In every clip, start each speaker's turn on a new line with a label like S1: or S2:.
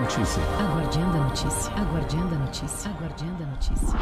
S1: notícia.
S2: Aguardando a notícia. Aguardando a notícia. Aguardando a notícia.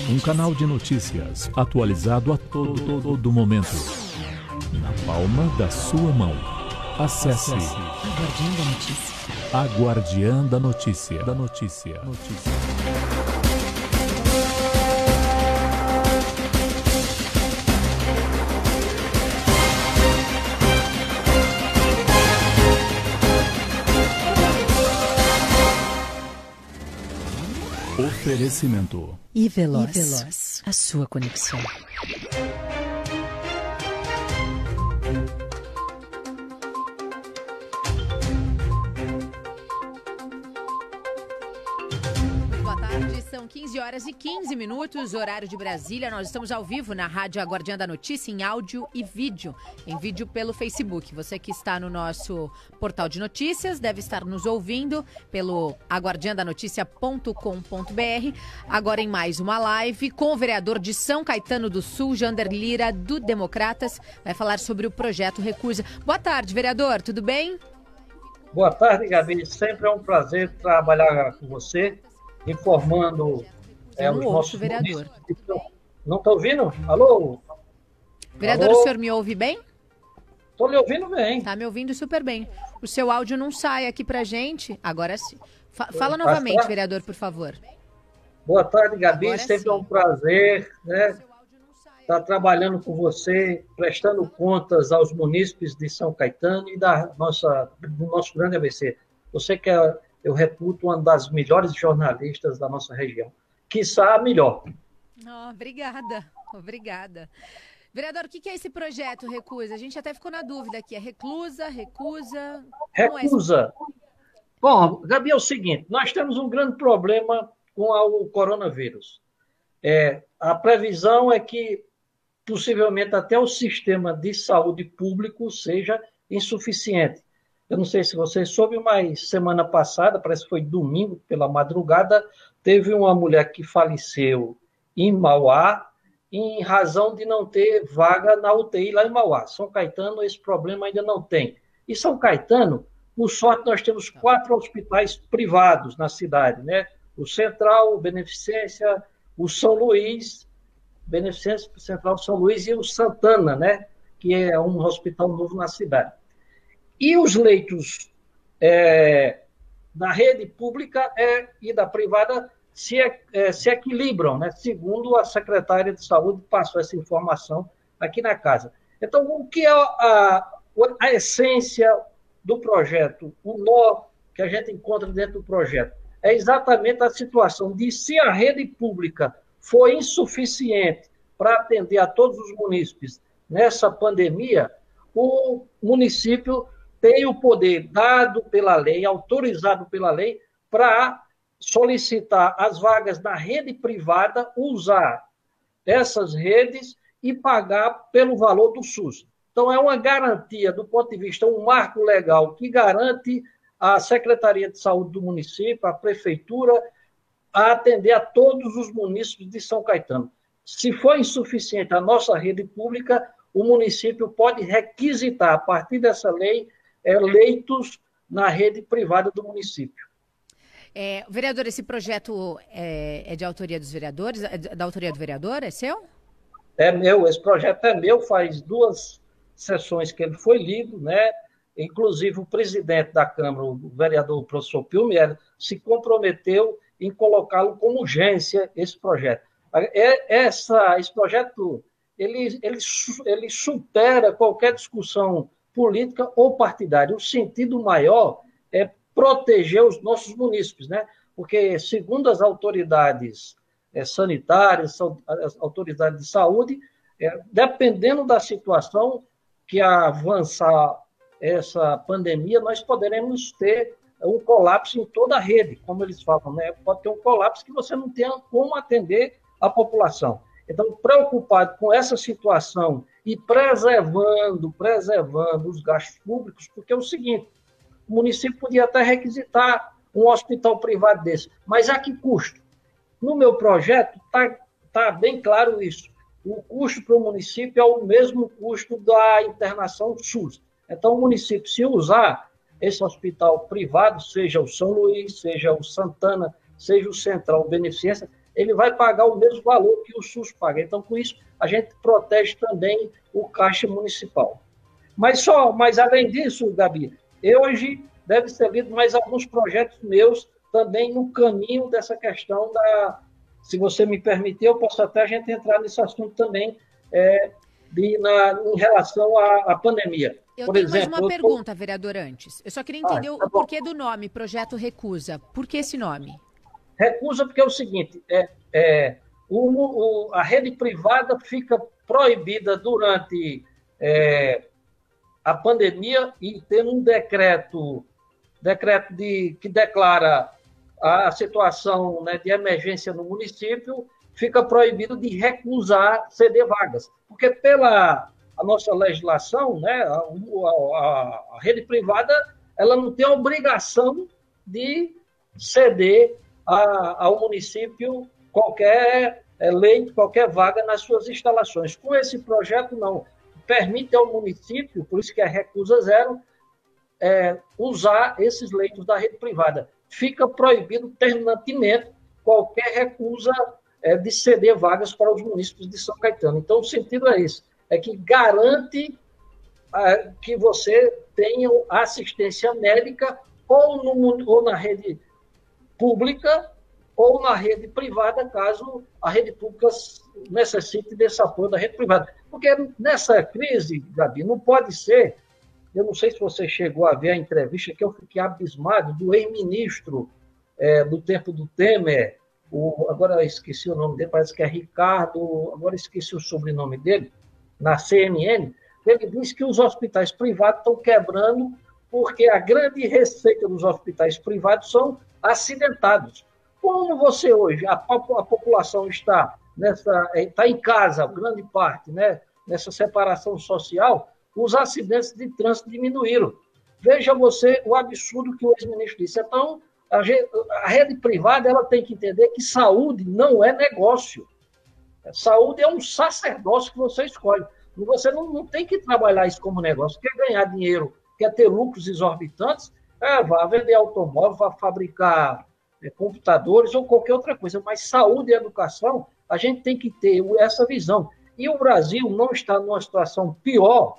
S1: Um canal de notícias atualizado a todo momento. Na palma da sua mão. Acesse
S2: Aguardando a notícia.
S1: A Guardiã da Notícia. Oferecimento.
S2: E Veloz. A sua conexão.
S3: Boa tarde, são 15h15, horário de Brasília. Nós estamos ao vivo na Rádio A Guardiã da Notícia, em áudio e vídeo. Em vídeo pelo Facebook. Você que está no nosso portal de notícias deve estar nos ouvindo pelo aguardiandanoticia.com.br. Agora em mais uma live com o vereador de São Caetano do Sul, Jander Lira, do Democratas. Vai falar sobre o projeto Recusa. Boa tarde, vereador, tudo bem?
S4: Boa tarde, Gabi. Sempre é um prazer trabalhar com você, informando os nossos
S3: vereador.
S4: Não está ouvindo? Alô?
S3: Vereador,
S4: Alô?
S3: O senhor me ouve bem?
S4: Estou lhe ouvindo bem.
S3: Está me ouvindo super bem. O seu áudio não sai aqui pra gente. Agora sim. Fala novamente, vereador, por favor.
S4: Boa tarde, Gabi.
S3: Agora
S4: Sempre
S3: sim.
S4: é um prazer, estar trabalhando com você, prestando contas aos munícipes de São Caetano e do nosso grande ABC. Você que eu reputo uma das melhores jornalistas da nossa região. Quiçá a melhor.
S3: Obrigada. Vereador, o que é esse projeto Recusa? A gente até ficou na dúvida aqui. É reclusa, recusa?
S4: Recusa. Bom, Gabi, é o seguinte, nós temos um grande problema com o coronavírus. A previsão é que possivelmente até o sistema de saúde público seja insuficiente. Eu não sei se você soube, mas semana passada, parece que foi domingo pela madrugada, teve uma mulher que faleceu em Mauá em razão de não ter vaga na UTI lá em Mauá. São Caetano, esse problema ainda não tem. E São Caetano, por sorte, nós temos 4 hospitais privados na cidade, né? O Central, o Beneficência, o São Luís, Beneficência Central São Luís e o Santana, né? que é um hospital novo na cidade. E os leitos da rede pública e da privada se equilibram, né? Segundo a secretária de Saúde passou essa informação aqui na casa. Então, o que é a essência do projeto, o nó que a gente encontra dentro do projeto? É exatamente a situação de se a rede pública for insuficiente para atender a todos os munícipes nessa pandemia, o município tem o poder dado pela lei, autorizado pela lei, para solicitar as vagas da rede privada, usar essas redes e pagar pelo valor do SUS. Então, é uma garantia, do ponto de vista, um marco legal que garante a Secretaria de Saúde do município, a Prefeitura, a atender a todos os munícipes de São Caetano. Se for insuficiente a nossa rede pública, o município pode requisitar, a partir dessa lei, leitos na rede privada do município.
S3: Vereador, esse projeto é de autoria dos vereadores? É da autoria do vereador? É seu?
S4: É meu, esse projeto é meu, faz 2 sessões que ele foi lido, né? Inclusive o presidente da Câmara, o vereador professor Pilmer, se comprometeu em colocá-lo como urgência, esse projeto. Esse projeto, ele supera qualquer discussão política ou partidária. O sentido maior é proteger os nossos munícipes, né? Porque, segundo as autoridades sanitárias, as autoridades de saúde, dependendo da situação que avançar essa pandemia, nós poderemos ter um colapso em toda a rede, como eles falam, né? Pode ter um colapso que você não tenha como atender a população. Então, preocupado com essa situação e preservando os gastos públicos, porque é o seguinte, o município podia até requisitar um hospital privado desse, mas a que custo? No meu projeto está bem claro isso. O custo para o município é o mesmo custo da internação SUS. Então, o município, se usar esse hospital privado, seja o São Luís, seja o Santana, seja o Central Beneficência, ele vai pagar o mesmo valor que o SUS paga. Então, com isso, a gente protege também o caixa municipal. Mas além disso, Gabi, hoje deve ser lido mais alguns projetos meus também no caminho dessa questão se você me permitir, eu posso até a gente entrar nesse assunto também em relação à pandemia.
S3: Eu tenho mais uma pergunta, vereador, antes. Eu só queria entender o porquê do nome, Projeto Recusa. Por que esse nome?
S4: Recusa porque é o seguinte, a rede privada fica proibida durante a pandemia e tem um decreto que declara a situação, né, de emergência no município, fica proibido de recusar ceder vagas. Porque pela a nossa legislação, né, a rede privada, ela não tem a obrigação de ceder ao município qualquer leito, qualquer vaga nas suas instalações. Com esse projeto, não. Permite ao município, por isso que é recusa zero, usar esses leitos da rede privada. Fica proibido terminantemente qualquer recusa de ceder vagas para os municípios de São Caetano. Então, o sentido é esse, é que garante que você tenha assistência médica ou na rede pública ou na rede privada, caso a rede pública necessite desse apoio da rede privada. Porque nessa crise, Gabi, não pode ser, eu não sei se você chegou a ver a entrevista que eu fiquei abismado do ex-ministro do tempo do Temer, agora eu esqueci o nome dele, parece que é Ricardo, agora esqueci o sobrenome dele, na CNN, ele disse que os hospitais privados estão quebrando porque a grande receita dos hospitais privados são acidentados. Como você hoje, a população está em casa, grande parte, né, nessa separação social, os acidentes de trânsito diminuíram. Veja você o absurdo que o ex-ministro disse. Então, a rede privada ela tem que entender que saúde não é negócio. Saúde é um sacerdócio que você escolhe. Você não tem que trabalhar isso como negócio. Quer ganhar dinheiro, quer ter lucros exorbitantes, vá vender automóvel, vá fabricar computadores ou qualquer outra coisa. Mas saúde e educação, a gente tem que ter essa visão. E o Brasil não está numa situação pior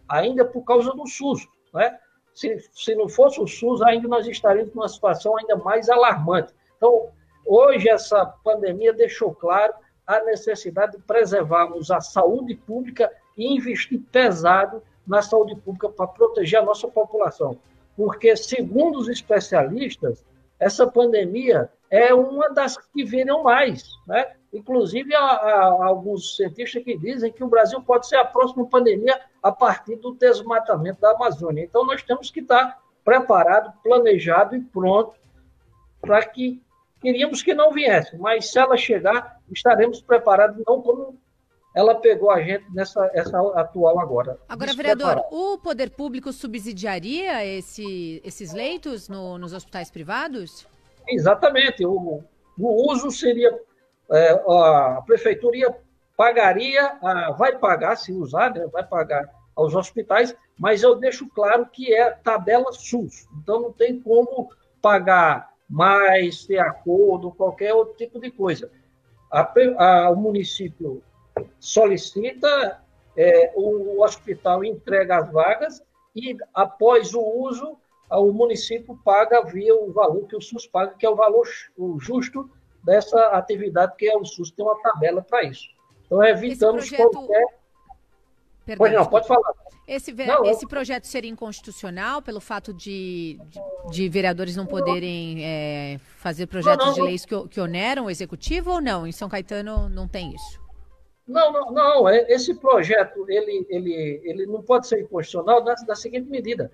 S4: ainda por causa do SUS, né? Se não fosse o SUS, ainda nós estaríamos numa situação ainda mais alarmante. Então, hoje essa pandemia deixou claro a necessidade de preservarmos a saúde pública e investir pesado na saúde pública para proteger a nossa população. Porque, segundo os especialistas, essa pandemia é uma das que virão mais, né? Inclusive, há alguns cientistas que dizem que o Brasil pode ser a próxima pandemia a partir do desmatamento da Amazônia. Então, nós temos que estar preparado, planejado e pronto para que queríamos que não viesse, mas se ela chegar, estaremos preparados, não como ela pegou a gente essa atual agora.
S3: Agora, vereador, o poder público subsidiaria esses leitos nos hospitais privados?
S4: Exatamente. O uso seria... a prefeitura pagaria, vai pagar, se usar, né, vai pagar aos hospitais, mas eu deixo claro que é tabela SUS. Então, não tem como pagar mais, ter acordo, qualquer outro tipo de coisa. O município solicita, o hospital entrega as vagas e, após o uso, o município paga via o valor que o SUS paga, que é o valor justo dessa atividade, que é o SUS tem uma tabela para isso. Então, evitamos qualquer...
S3: Perdão,
S4: pois não, pode falar.
S3: Esse projeto seria inconstitucional pelo fato de vereadores não poderem fazer projetos de leis que oneram o executivo ou não? Em São Caetano não tem isso?
S4: Não. Esse projeto ele não pode ser inconstitucional da seguinte medida.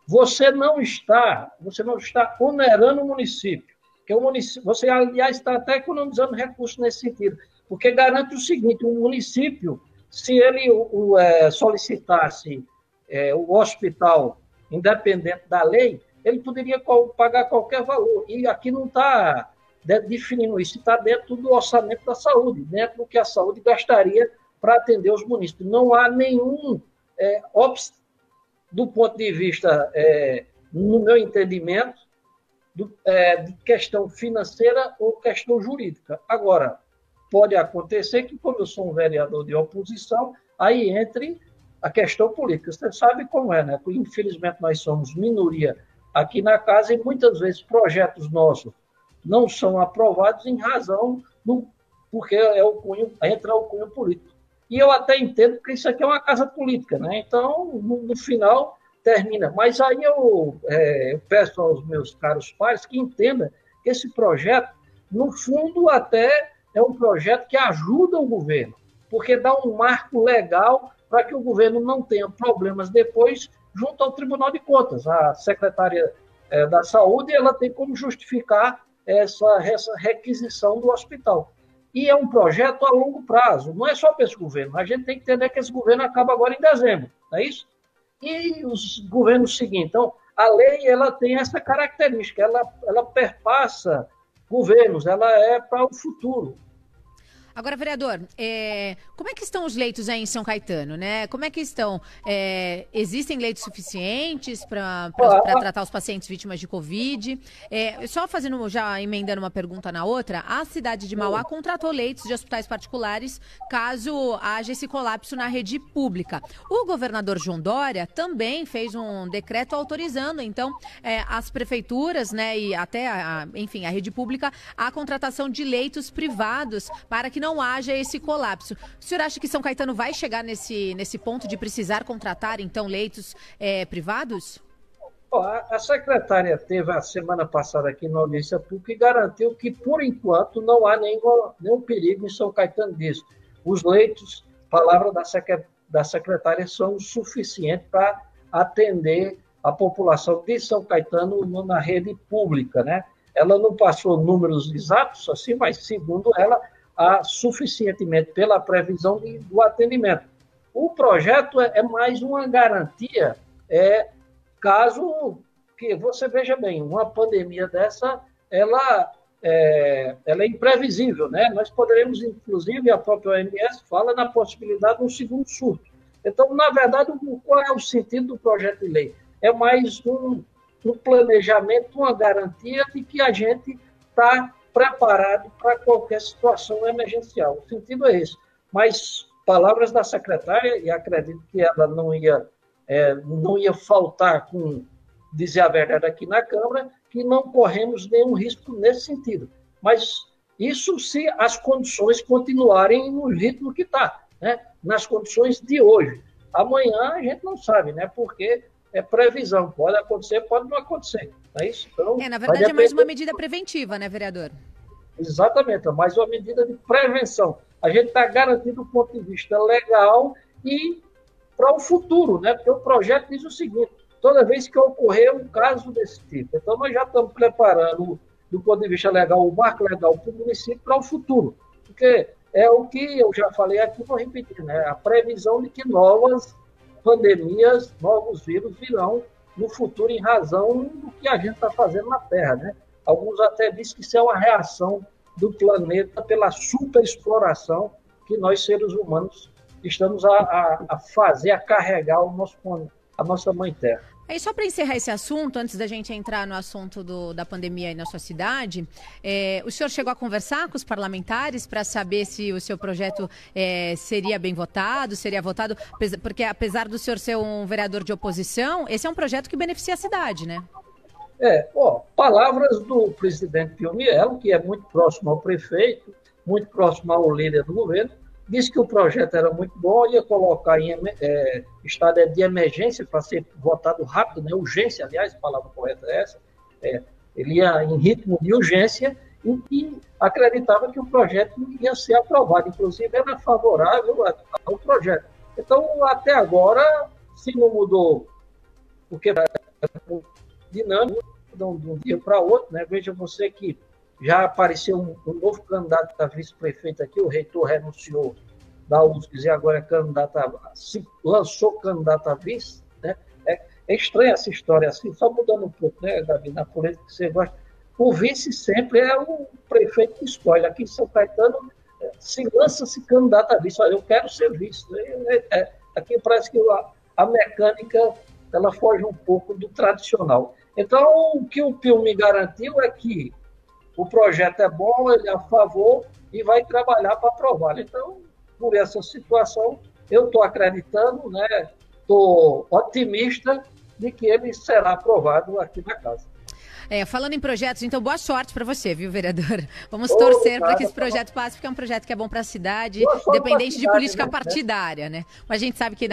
S4: Você não está onerando o município. Que o município, você, aliás, está até economizando recursos nesse sentido, porque garante o seguinte: o município, se ele solicitasse o hospital independente da lei, ele poderia pagar qualquer valor. E aqui não está definindo isso, está dentro do orçamento da saúde, dentro do que a saúde gastaria para atender os municípios. Não há nenhum do ponto de vista, no meu entendimento, de questão financeira ou questão jurídica. Agora, pode acontecer que, como eu sou um vereador de oposição, aí entre a questão política. Você sabe como é, né? Infelizmente, nós somos minoria aqui na casa e muitas vezes projetos nossos não são aprovados em razão porque entra o cunho político. E eu até entendo que isso aqui é uma casa política, né? Então, no final, termina. Mas aí eu peço aos meus caros pais que entendam que esse projeto, no fundo, até é um projeto que ajuda o governo, porque dá um marco legal para que o governo não tenha problemas depois junto ao Tribunal de Contas. A secretária da Saúde ela tem como justificar essa requisição do hospital. E é um projeto a longo prazo, não é só para esse governo. A gente tem que entender que esse governo acaba agora em dezembro, não é isso? E os governos seguintes. Então, a lei ela tem essa característica, ela perpassa governos, ela é para o futuro.
S3: Agora, vereador, como é que estão os leitos aí em São Caetano, né? Como é que estão? Existem leitos suficientes para tratar os pacientes vítimas de Covid? Só já emendando uma pergunta na outra, a cidade de Mauá contratou leitos de hospitais particulares caso haja esse colapso na rede pública. O governador João Dória também fez um decreto autorizando, então, as prefeituras, né, e até, a rede pública, a contratação de leitos privados para que não haja esse colapso. O senhor acha que São Caetano vai chegar nesse ponto de precisar contratar, então, leitos privados?
S4: A secretária teve a semana passada aqui na audiência pública e garantiu que, por enquanto, não há nenhum perigo em São Caetano disso. Os leitos, palavra da secretária, são suficientes para atender a população de São Caetano na rede pública, né? Ela não passou números exatos, assim, mas, segundo ela, suficientemente pela previsão do atendimento. O projeto é mais uma garantia, caso que você veja bem, uma pandemia dessa, ela é imprevisível, né? Nós poderemos, inclusive, a própria OMS fala na possibilidade de um segundo surto. Então, na verdade, qual é o sentido do projeto de lei? É mais um planejamento, uma garantia de que a gente está preparado para qualquer situação emergencial. O sentido é esse. Mas palavras da secretária, e acredito que ela não ia faltar com dizer a verdade aqui na Câmara, que não corremos nenhum risco nesse sentido. Mas isso se as condições continuarem no ritmo que está, né? Nas condições de hoje. Amanhã a gente não sabe, né? Porque é previsão, pode acontecer, pode não acontecer. Não é isso? Então,
S3: na verdade é mais uma medida preventiva, né, vereador?
S4: Exatamente, é mais uma medida de prevenção. A gente está garantindo do ponto de vista legal e para o futuro, né? Porque o projeto diz o seguinte: toda vez que ocorrer um caso desse tipo. Então, nós já estamos preparando, do ponto de vista legal, o marco legal para o município para o futuro. Porque é o que eu já falei aqui, vou repetir, né? A previsão de que novas pandemias, novos vírus virão no futuro em razão do que a gente está fazendo na Terra, né? Alguns até dizem que isso é uma reação do planeta pela superexploração que nós, seres humanos, estamos a fazer, a carregar a nossa mãe Terra.
S3: E só para encerrar esse assunto, antes da gente entrar no assunto da pandemia aí na sua cidade, o senhor chegou a conversar com os parlamentares para saber se o seu projeto seria bem votado, seria votado, porque apesar do senhor ser um vereador de oposição, esse é um projeto que beneficia a cidade, né?
S4: Palavras do presidente Pio Mielo, que é muito próximo ao prefeito, muito próximo ao líder do governo, disse que o projeto era muito bom, ia colocar em estado de emergência para ser votado rápido, né? Urgência, aliás, a palavra correta é essa. Ele ia em ritmo de urgência e acreditava que o projeto ia ser aprovado. Inclusive, era favorável ao projeto. Então, até agora, se não mudou, porque é dinâmico de um dia para outro, né? Veja você que já apareceu um novo candidato a vice-prefeito aqui, o reitor renunciou da UFSC e agora lançou candidato a vice, né? É estranha essa história assim, só mudando um pouco, né, Gabi, na política que você gosta. O vice sempre é o prefeito que escolhe. Aqui em São Caetano se lança-se candidato a vice. Olha, eu quero ser vice. Aqui parece que a mecânica ela foge um pouco do tradicional. Então, o que o Pio me garantiu é que o projeto é bom, ele é a favor e vai trabalhar para aprovar. Então, por essa situação, eu estou acreditando, né? Estou otimista de que ele será aprovado aqui na casa.
S3: Falando em projetos, então boa sorte para você, viu, vereador? Vamos torcer para que esse projeto passe, porque é um projeto que é bom para a cidade, independente de política partidária, né? Mas a gente sabe que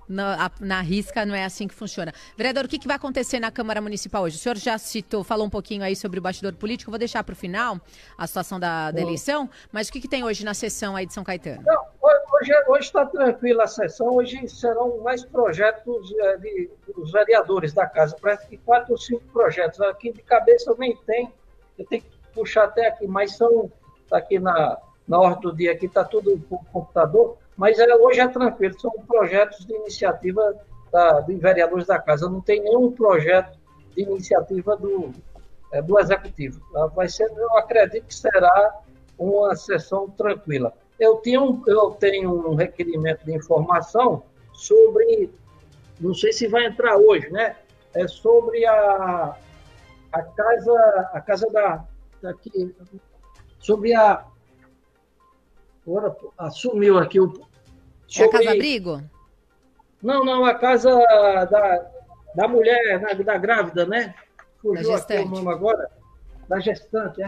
S3: na risca não é assim que funciona. Vereador, o que vai acontecer na Câmara Municipal hoje? O senhor já falou um pouquinho aí sobre o bastidor político, eu vou deixar para o final a situação da eleição, mas o que tem hoje na sessão aí de São Caetano?
S4: Não, hoje está tranquila a sessão, hoje serão mais projetos dos vereadores da casa, parece que 4 ou 5 projetos, aqui de cabeça eu nem tenho, eu tenho que puxar até aqui, mas são, tá aqui na ordem do dia, aqui está tudo por computador, mas hoje é tranquilo, são projetos de iniciativa de vereadores da casa, não tem nenhum projeto de iniciativa do Executivo. Eu acredito que será uma sessão tranquila. Eu tenho um requerimento de informação sobre, não sei se vai entrar hoje, né? É sobre a casa daqui, sobre agora assumiu aqui
S3: é a Casa Abrigo?
S4: Não, a casa da mulher, da grávida, né? Fugiu aqui o nome agora. Da gestante,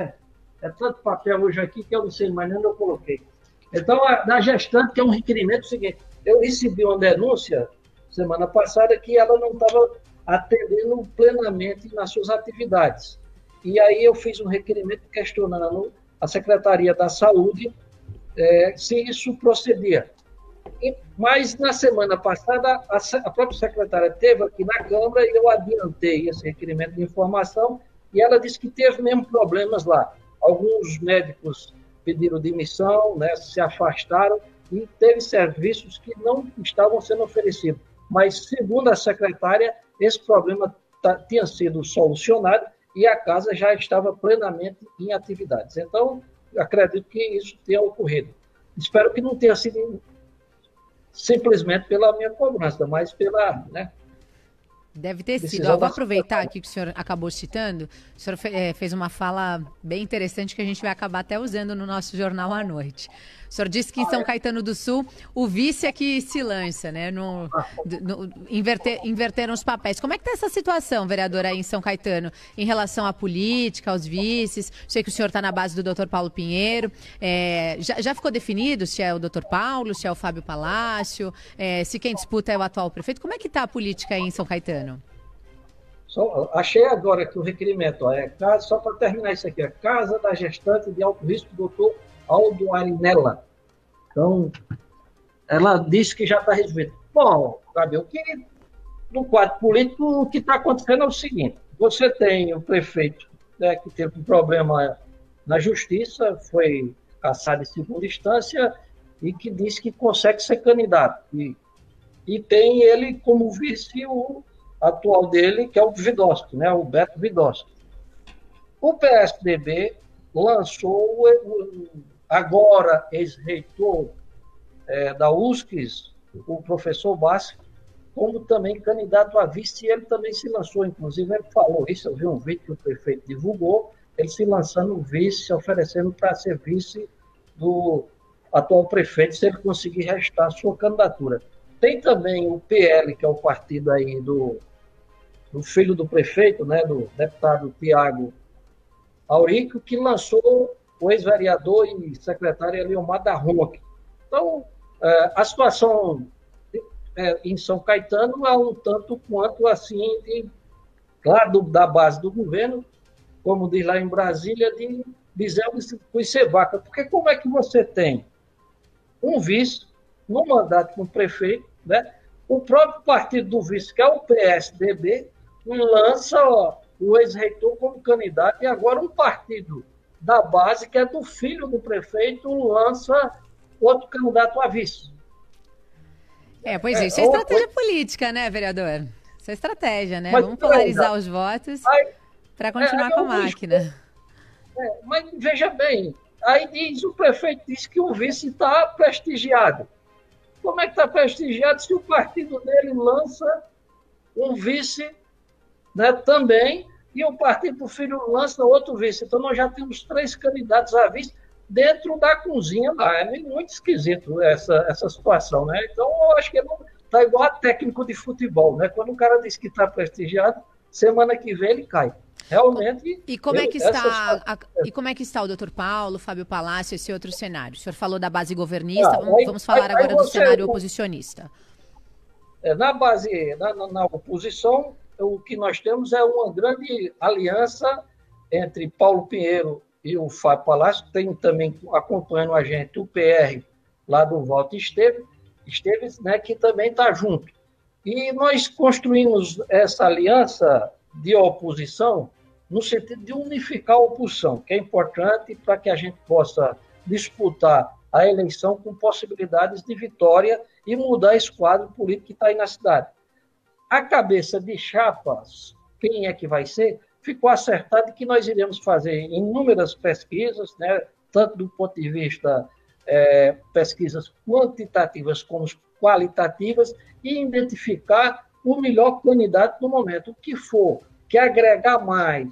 S4: É tanto papel hoje aqui que eu não sei mais nem onde eu coloquei. Então, da gestante, que é um requerimento seguinte. Eu recebi uma denúncia semana passada que ela não estava atendendo plenamente nas suas atividades. E aí eu fiz um requerimento questionando a Secretaria da Saúde se isso procedia. Mas, na semana passada, a própria secretária esteve aqui na Câmara e eu adiantei esse requerimento de informação e ela disse que teve mesmo problemas lá. Alguns médicos pediram demissão, né, se afastaram e teve serviços que não estavam sendo oferecidos. Mas, segundo a secretária, esse problema tinha sido solucionado e a casa já estava plenamente em atividades. Então, acredito que isso tenha ocorrido. Espero que não tenha sido simplesmente pela minha cobrança, mas
S3: Deve ter sido. Eu vou aproveitar aqui que o senhor acabou citando. O senhor fez uma fala bem interessante que a gente vai acabar até usando no nosso jornal à noite. O senhor disse que em São Caetano do Sul o vice é que se lança, né? Inverteram os papéis. Como é que está essa situação, vereador, aí em São Caetano, em relação à política, aos vices? Sei que o senhor está na base do Dr. Paulo Pinheiro. Já ficou definido se é o Dr. Paulo, se é o Fábio Palácio, se quem disputa é o atual prefeito? Como é que está a política aí em São Caetano?
S4: Achei agora aqui o requerimento. Só para terminar isso aqui. A Casa da Gestante de Alto Risco, doutor Aldo Arinella. Então, ela disse que já está resolvido. Bom, Gabriel, no quadro político, o que está acontecendo é o seguinte. Você tem o prefeito, né, que teve um problema na justiça, foi cassado em segunda instância e que disse que consegue ser candidato. E tem ele como vice o atual dele, que é o Vidosky, né, o Beto Vidosky. O PSDB lançou agora ex-reitor da USCS, o professor Bassi, como também candidato a vice, e ele também se lançou, inclusive ele falou isso, eu vi um vídeo que o prefeito divulgou, ele se lançando vice, oferecendo para ser vice do atual prefeito, se ele conseguir restar a sua candidatura. Tem também o PL, que é o partido aí do filho do prefeito, né, do deputado Tiago Aurico, que lançou o ex-vereador e secretário Eliomar da Ronque. Então, a situação em São Caetano é um tanto quanto assim, claro, da base do governo, como diz lá em Brasília, de dizer o vaca. Porque como é que você tem um vice no mandato com o prefeito, né? O próprio partido do vice, que é o PSDB, lança o ex-reitor como candidato, e agora um partido da base, que é do filho do prefeito, lança outro candidato a vice.
S3: Isso é estratégia política, né, vereador? Isso é estratégia, né? Vamos polarizar os votos para continuar com a máquina.
S4: Mas veja bem, aí o prefeito diz que o vice está prestigiado. Como é que está prestigiado se o partido dele lança um vice, né, também, e o partido do filho lança outro vice? Então nós já temos 3 candidatos a vice dentro da cozinha lá. É muito esquisito essa situação, né? Então eu acho que está igual a técnico de futebol, né? Quando o cara diz que está prestigiado, semana que vem ele cai. Realmente.
S3: E como é que está o doutor Paulo, Fábio Palácio, esse outro cenário? O senhor falou da base governista, vamos falar agora do cenário oposicionista.
S4: Na base, na oposição, o que nós temos é uma grande aliança entre Paulo Pinheiro e o Fábio Palácio. Tem também acompanhando a gente o PR lá do Walter Esteves, né, que também está junto. E nós construímos essa aliança de oposição no sentido de unificar a oposição, que é importante para que a gente possa disputar a eleição com possibilidades de vitória e mudar esse quadro político que está aí na cidade. A cabeça de chapas, quem é que vai ser, ficou acertado que nós iremos fazer inúmeras pesquisas, né, tanto do ponto de vista pesquisas quantitativas como qualitativas, e identificar o melhor candidato no momento. O que for que agregar mais,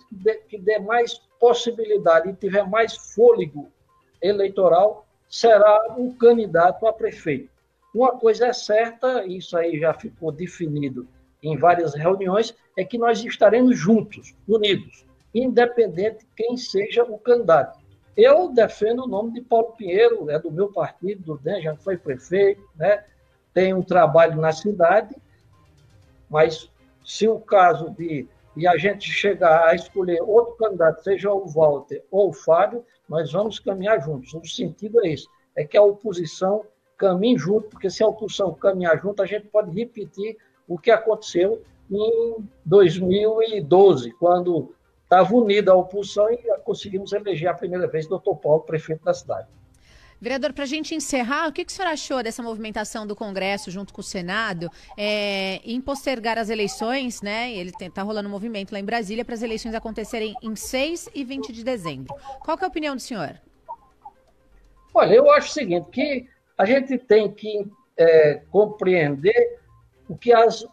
S4: que dê mais possibilidade e tiver mais fôlego eleitoral, será o candidato a prefeito. Uma coisa é certa, isso aí já ficou definido em várias reuniões, é que nós estaremos juntos, unidos, independente de quem seja o candidato. Eu defendo o nome de Paulo Pinheiro, é do meu partido, né, já foi prefeito, né, tem um trabalho na cidade, mas se o caso de a gente chegar a escolher outro candidato, seja o Walter ou o Fábio, nós vamos caminhar juntos. O sentido é esse, é que a oposição caminhe junto, porque se a oposição caminhar junto, a gente pode repetir o que aconteceu em 2012, quando estava unida a oposição e conseguimos eleger a primeira vez o Dr. Paulo, prefeito da cidade.
S3: Vereador, para a gente encerrar, o que o senhor achou dessa movimentação do Congresso junto com o Senado em postergar as eleições, né? Ele está rolando um movimento lá em Brasília para as eleições acontecerem em 6 e 20 de dezembro. Qual que é a opinião do senhor?
S4: Olha, eu acho o seguinte, que a gente tem que compreender o que as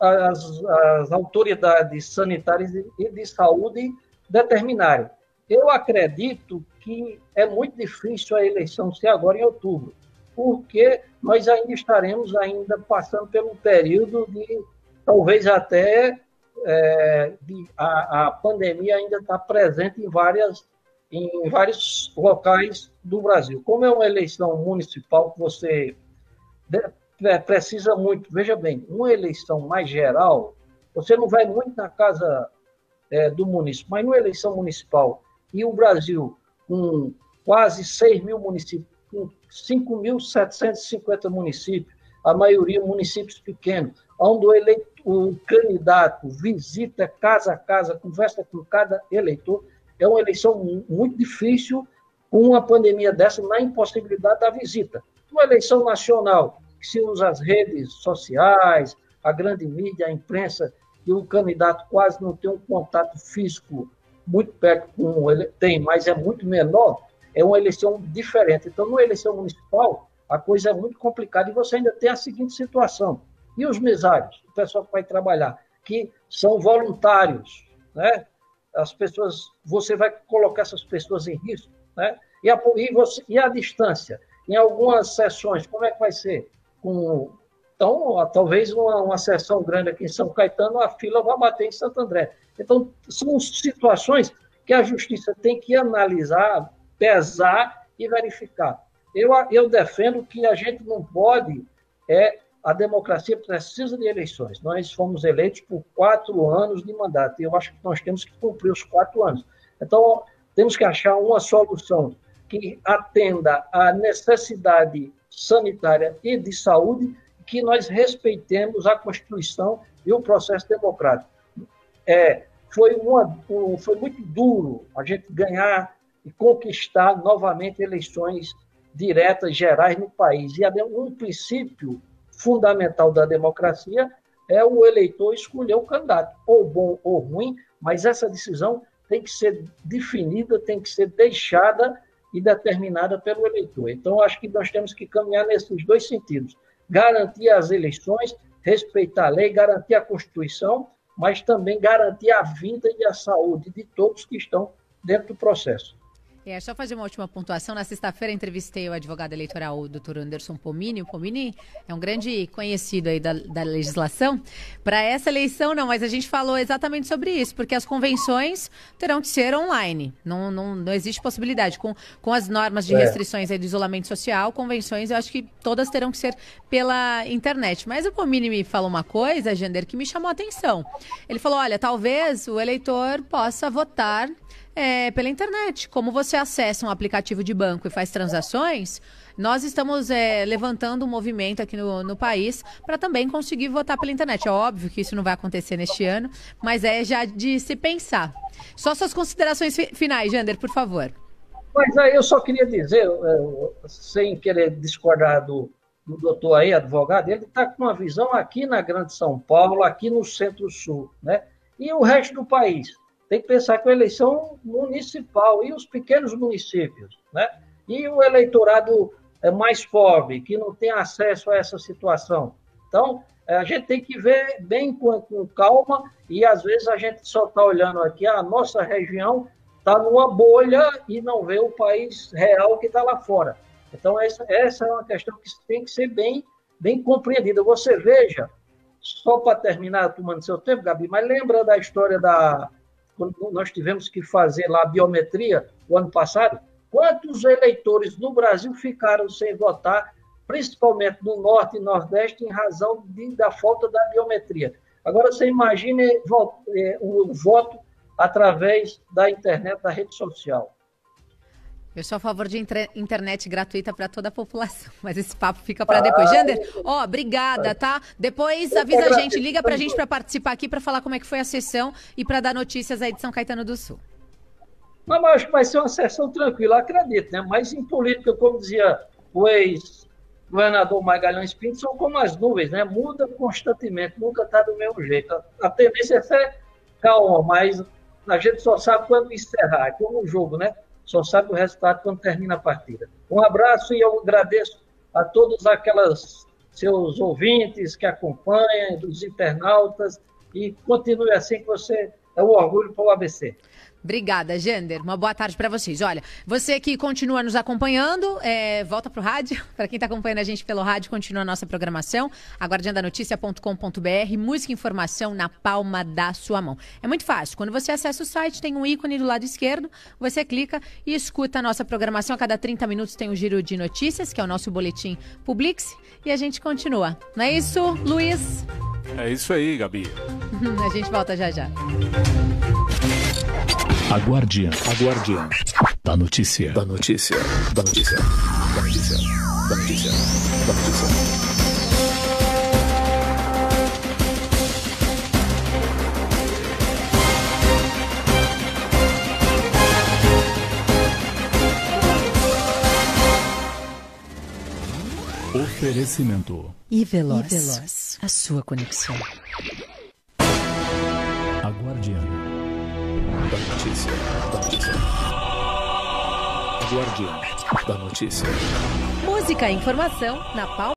S4: autoridades sanitárias e de saúde determinarem. Eu acredito que é muito difícil a eleição ser agora em outubro, porque nós ainda estaremos passando pelo período de, talvez até, a pandemia ainda está presente em vários locais do Brasil. Como é uma eleição municipal que você precisa muito, veja bem, uma eleição mais geral, você não vai muito na casa do município, mas numa eleição municipal, e o Brasil, com quase 6 mil municípios, com 5.750 municípios, a maioria municípios pequenos, onde o candidato visita casa a casa, conversa com cada eleitor, é uma eleição muito difícil, com uma pandemia dessa, na impossibilidade da visita. Uma eleição nacional, que se usa as redes sociais, a grande mídia, a imprensa, e o candidato quase não tem um contato físico muito perto com ele tem, mas é muito menor, é uma eleição diferente. Então, numa eleição municipal, a coisa é muito complicada e você ainda tem a seguinte situação. E os mesários, o pessoal que vai trabalhar, que são voluntários, né? As pessoas, você vai colocar essas pessoas em risco, né? E a distância? Em algumas sessões, como é que vai ser? Então, talvez uma sessão grande aqui em São Caetano, a fila vai bater em Santo André. Então, são situações que a justiça tem que analisar, pesar e verificar. Eu defendo que a gente não pode, a democracia precisa de eleições. Nós fomos eleitos por 4 anos de mandato, e eu acho que nós temos que cumprir os 4 anos. Então, temos que achar uma solução que atenda à necessidade sanitária e de saúde, que nós respeitemos a Constituição e o processo democrático. Foi muito duro a gente ganhar e conquistar novamente eleições diretas, gerais no país. E um princípio fundamental da democracia é o eleitor escolher o candidato, ou bom ou ruim, mas essa decisão tem que ser definida, tem que ser deixada e determinada pelo eleitor. Então, acho que nós temos que caminhar nesses 2 sentidos. Garantir as eleições, respeitar a lei, garantir a Constituição, mas também garantir a vida e a saúde de todos que estão dentro do processo.
S3: Só fazer uma última pontuação. Na sexta-feira entrevistei o advogado eleitoral, o doutor Anderson Pomini. O Pomini é um grande conhecido aí da legislação. Para essa eleição, não, mas a gente falou exatamente sobre isso, porque as convenções terão que ser online. Não existe possibilidade. Com as normas de restrições aí do isolamento social, convenções, eu acho que todas terão que ser pela internet. Mas o Pomini me falou uma coisa, Jander, que me chamou a atenção. Ele falou, olha, talvez o eleitor possa votar pela internet. Como você acessa um aplicativo de banco e faz transações, nós estamos levantando um movimento aqui no país para também conseguir votar pela internet. É óbvio que isso não vai acontecer neste ano, mas é já de se pensar. Só suas considerações finais, Jander, por favor.
S4: Mas aí eu só queria dizer, sem querer discordar do doutor aí, advogado, ele está com uma visão aqui na Grande São Paulo, aqui no Centro-Sul, né? E o resto do país. Tem que pensar que a eleição municipal e os pequenos municípios, né? E o eleitorado mais pobre, que não tem acesso a essa situação. Então, a gente tem que ver bem com calma e, às vezes, a gente só está olhando aqui, a nossa região está numa bolha e não vê o país real que está lá fora. Então, essa é uma questão que tem que ser bem compreendida. Você veja, só para terminar, tomando seu tempo, Gabi, mas lembra da história quando nós tivemos que fazer lá a biometria o ano passado, quantos eleitores no Brasil ficaram sem votar, principalmente no Norte e Nordeste, em razão da falta da biometria. Agora, você imagine o voto através da internet, da rede social.
S3: Eu sou a favor de internet gratuita para toda a população, mas esse papo fica para depois. Jander, obrigada, tá? Depois avisa a gente, liga para a gente para participar aqui, para falar como é que foi a sessão e para dar notícias aí de São Caetano do Sul.
S4: Não, mas acho que vai ser uma sessão tranquila, acredito, né? Mas em política, como dizia o ex-governador Magalhães Pinto, são como as nuvens, né? Muda constantemente, nunca está do mesmo jeito. A tendência é ser calma, mas a gente só sabe quando encerrar, é como o jogo, né? Só sabe o resultado quando termina a partida. Um abraço e eu agradeço a todas aquelas seus ouvintes que acompanham, dos internautas, e continue assim que você é um orgulho para o ABC.
S3: Obrigada, Jander. Uma boa tarde para vocês. Olha, você que continua nos acompanhando, volta pro rádio. Para quem está acompanhando a gente pelo rádio, continua a nossa programação. aguardiandanoticia.com.br, música e informação na palma da sua mão. É muito fácil. Quando você acessa o site, tem um ícone do lado esquerdo, você clica e escuta a nossa programação. A cada 30 minutos tem o Giro de Notícias, que é o nosso boletim Publix, e a gente continua. Não é isso, Luiz?
S1: É isso aí, Gabi.
S3: A gente volta já já.
S1: A Guardiã da notícia. Da notícia. Da notícia. Da notícia. Da notícia. Da notícia. Oferecimento.
S2: E Veloz. A sua conexão.
S1: A Guardiã da notícia. Da notícia. A Guardiã da notícia.
S3: Música e informação na palma